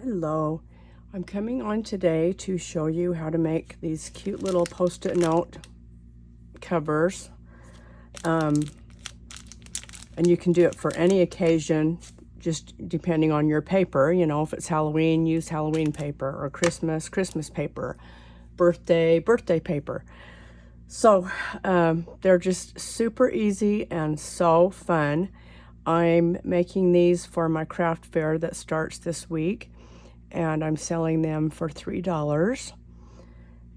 Hello, I'm coming on today to show you how to make these cute little post-it note covers. And you can do it for any occasion, just depending on your paper. You know, if it's Halloween, use Halloween paper, or Christmas, Christmas paper, birthday, birthday paper. So they're just super easy and so fun. I'm making these for my craft fair that starts this week, and I'm selling them for $3,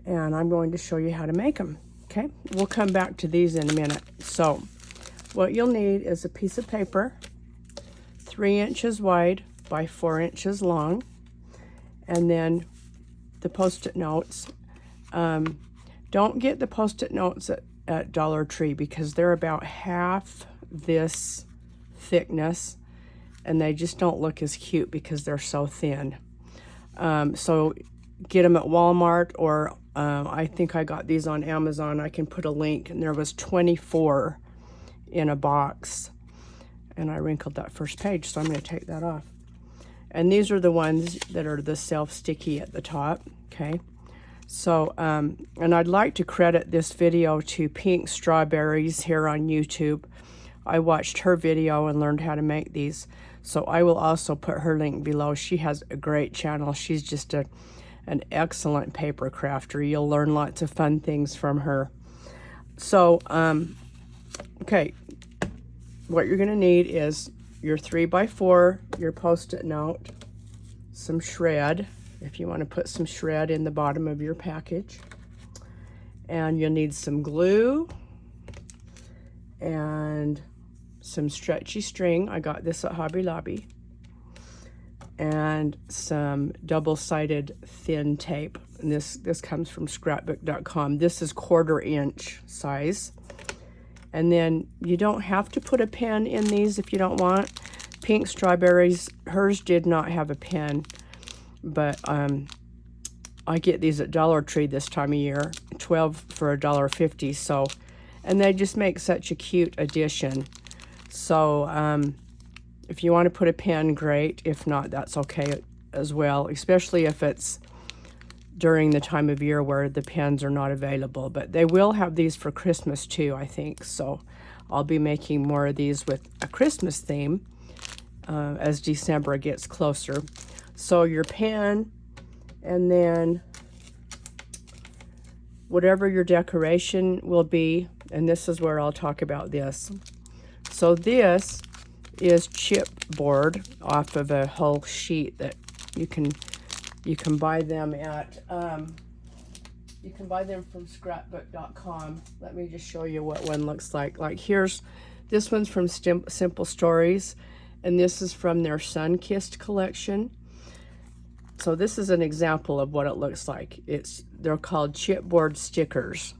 and I'm going to show you how to make them. Okay, we'll come back to these in a minute. So what you'll need is a piece of paper 3 inches wide by 4 inches long, and then the post-it notes. Don't get the post-it notes at Dollar Tree, because they're about half this thickness and they just don't look as cute because they're so thin. So get them at Walmart, or I think I got these on Amazon. I can put a link, and there was 24 in a box, and I wrinkled that first page, so I'm going to take that off. And these are the ones that are the self-sticky at the top. Okay, so and I'd like to credit this video to Pinkstrawberryz here on YouTube. I watched her video and learned how to make these, so I will also put her link below. She has a great channel. She's just an excellent paper crafter. You'll learn lots of fun things from her. So okay, what you're going to need is your 3x4, your post-it note, some shred, if you want to put some shred in the bottom of your package, and you'll need some glue and some stretchy string. I got this at Hobby Lobby. And some double-sided thin tape. And this comes from scrapbook.com. This is 1/4 inch size. And then you don't have to put a pen in these if you don't want. Pinkstrawberryz, hers did not have a pen, but I get these at Dollar Tree this time of year, 12 for $1.50. So, and they just make such a cute addition. So if you want to put a pen, great. If not, that's okay as well, especially if it's during the time of year where the pens are not available. But they will have these for Christmas too, I think. So I'll be making more of these with a Christmas theme as December gets closer. So your pen, and then whatever your decoration will be, and this is where I'll talk about this. So this is chipboard off of a whole sheet that you can buy them at you can buy them from scrapbook.com. Let me just show you what one looks like. Like this one's from Simple Stories, and this is from their Sun-Kissed collection. So this is an example of what it looks like. They're called chipboard stickers,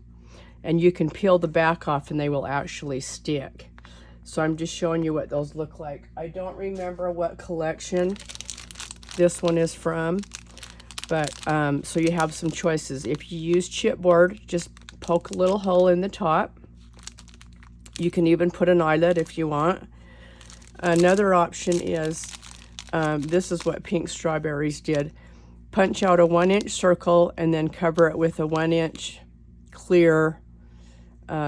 and you can peel the back off and they will actually stick. So I'm just showing you what those look like. I don't remember what collection this one is from, but so you have some choices. If you use chipboard, just poke a little hole in the top. You can even put an eyelet if you want. Another option is, this is what Pinkstrawberryz did. Punch out a 1-inch circle and then cover it with a 1-inch clear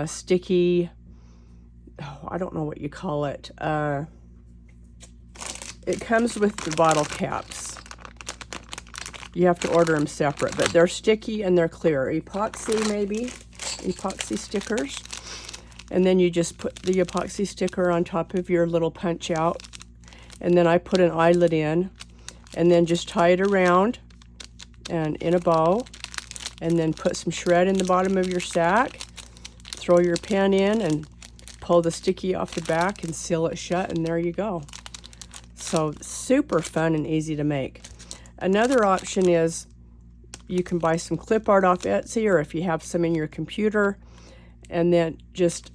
sticky, I don't know what you call it. It comes with the bottle caps. You have to order them separate, but they're sticky and they're clear. Epoxy, maybe? Epoxy stickers. And then you just put the epoxy sticker on top of your little punch out. And then I put an eyelet in, and then just tie it around and in a bow, and then put some shred in the bottom of your sack. Throw your pen in and pull the sticky off the back and seal it shut, and there you go. So super fun and easy to make. Another option is you can buy some clip art off Etsy, or if you have some in your computer, and then just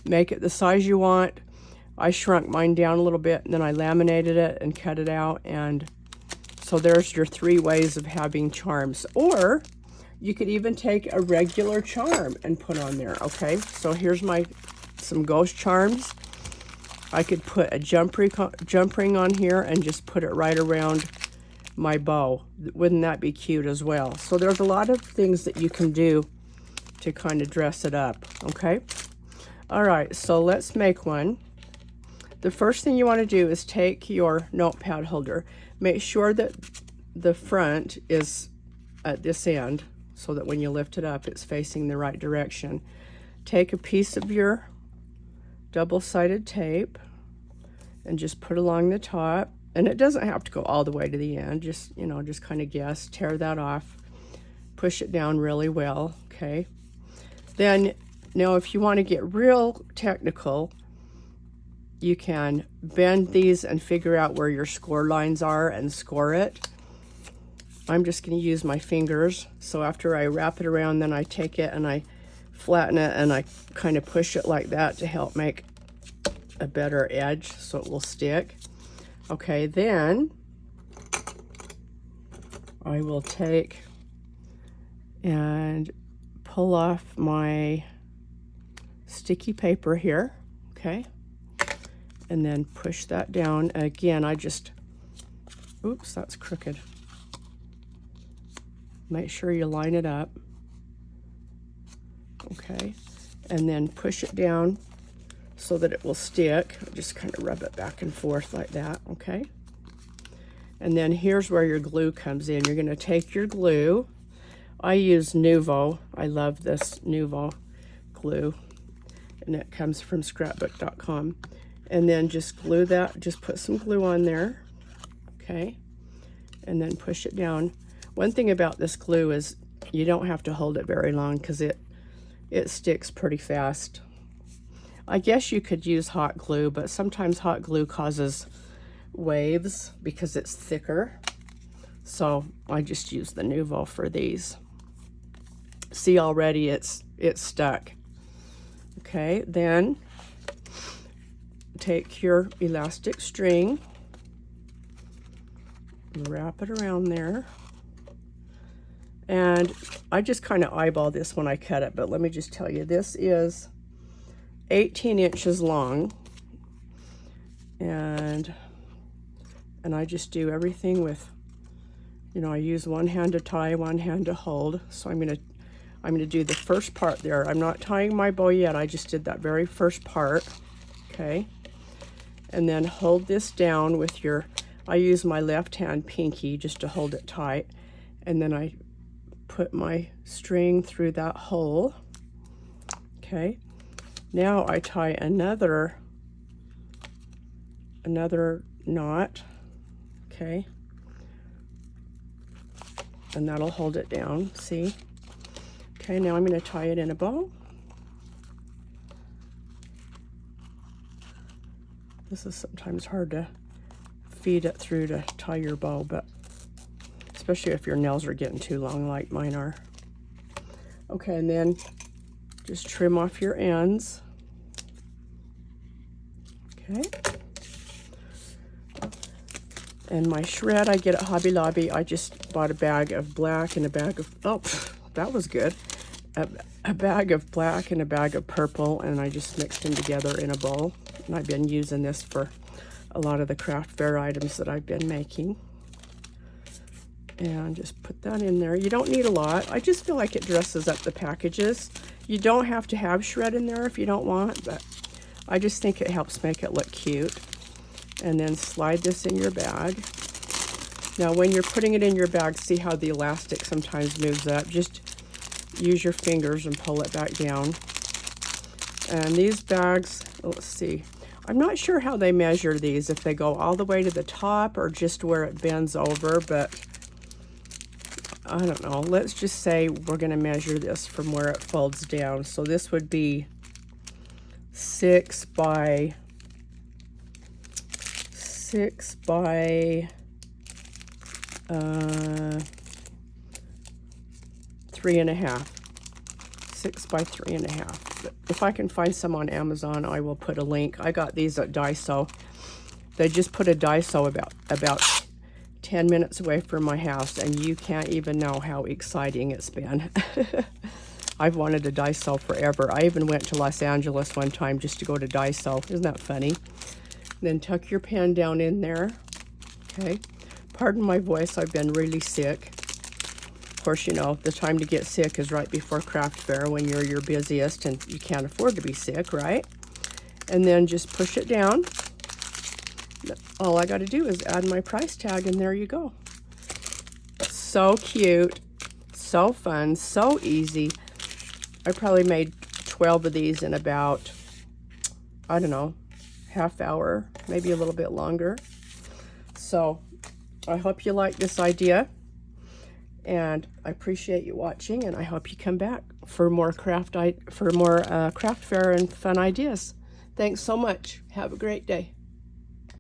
make it the size you want. I shrunk mine down a little bit, and then I laminated it and cut it out, and so there's your 3 ways of having charms. Or you could even take a regular charm and put on there. Okay, so here's some ghost charms. I could put a jump ring on here and just put it right around my bow. Wouldn't that be cute as well? So there's a lot of things that you can do to kind of dress it up, okay? All right, so let's make one. The first thing you want to do is take your notepad holder. Make sure that the front is at this end so that when you lift it up, it's facing the right direction. Take a piece of your double-sided tape and just put along the top. And it doesn't have to go all the way to the end. Just, you know, just kind of guess. Tear that off. Push it down really well, okay? Then, now if you want to get real technical, you can bend these and figure out where your score lines are and score it. I'm just going to use my fingers. So after I wrap it around, then I take it and I flatten it and I kind of push it like that to help make a better edge so it will stick. Okay, then I will take and pull off my sticky paper here, okay? And then push that down. Again, I just, oops, that's crooked. Make sure you line it up. Okay, and then push it down so that it will stick. Just kind of rub it back and forth like that, okay? And then here's where your glue comes in. You're gonna take your glue. I use Nuvo. I love this Nuvo glue, and it comes from scrapbook.com. And then just glue that, just put some glue on there, okay? And then push it down. One thing about this glue is you don't have to hold it very long because it sticks pretty fast. I guess you could use hot glue, but sometimes hot glue causes waves because it's thicker. So I just use the Nuvo for these. See, already it's stuck. Okay, then take your elastic string, wrap it around there. And I just kind of eyeball this when I cut it, but let me just tell you, this is 18 inches long. And I just do everything with, you know, I use one hand to tie, one hand to hold. So I'm gonna do the first part there. I'm not tying my bow yet. I just did that very first part, okay? And then hold this down with your, I use my left hand pinky just to hold it tight. And then I put my string through that hole, okay? Now I tie another knot, okay? And that'll hold it down, see? Okay, now I'm gonna tie it in a bow. This is sometimes hard to feed it through to tie your bow, but especially if your nails are getting too long like mine are. Okay, and then just trim off your ends. Okay. And my shred I get at Hobby Lobby. I just bought a bag of black and a bag of, oh, that was good. A bag of black and a bag of purple, and I just mixed them together in a bowl. And I've been using this for a lot of the craft fair items that I've been making. And just put that in there. You don't need a lot. I just feel like it dresses up the packages. You don't have to have shred in there if you don't want, but I just think it helps make it look cute. And then slide this in your bag. Now when you're putting it in your bag, see how the elastic sometimes moves up. Just use your fingers and pull it back down. And these bags, let's see. I'm not sure how they measure these, if they go all the way to the top or just where it bends over, but I don't know. Let's just say we're going to measure this from where it folds down. So this would be 6 by 3.5. 6 by 3.5. If I can find some on Amazon, I will put a link. I got these at Daiso. They just put a Daiso about 10 minutes away from my house, and you can't even know how exciting it's been. I've wanted a Daiso forever. I even went to Los Angeles one time just to go to Daiso. Isn't that funny? Then tuck your pen down in there. Okay. Pardon my voice, I've been really sick. Of course, you know, the time to get sick is right before craft fair when you're your busiest and you can't afford to be sick, right? And then just push it down. All I got to do is add my price tag, and there you go. So cute, so fun, so easy. I probably made 12 of these in about, I don't know, half hour, maybe a little bit longer. So I hope you like this idea, and I appreciate you watching, and I hope you come back for more craft fair and fun ideas. Thanks so much. Have a great day.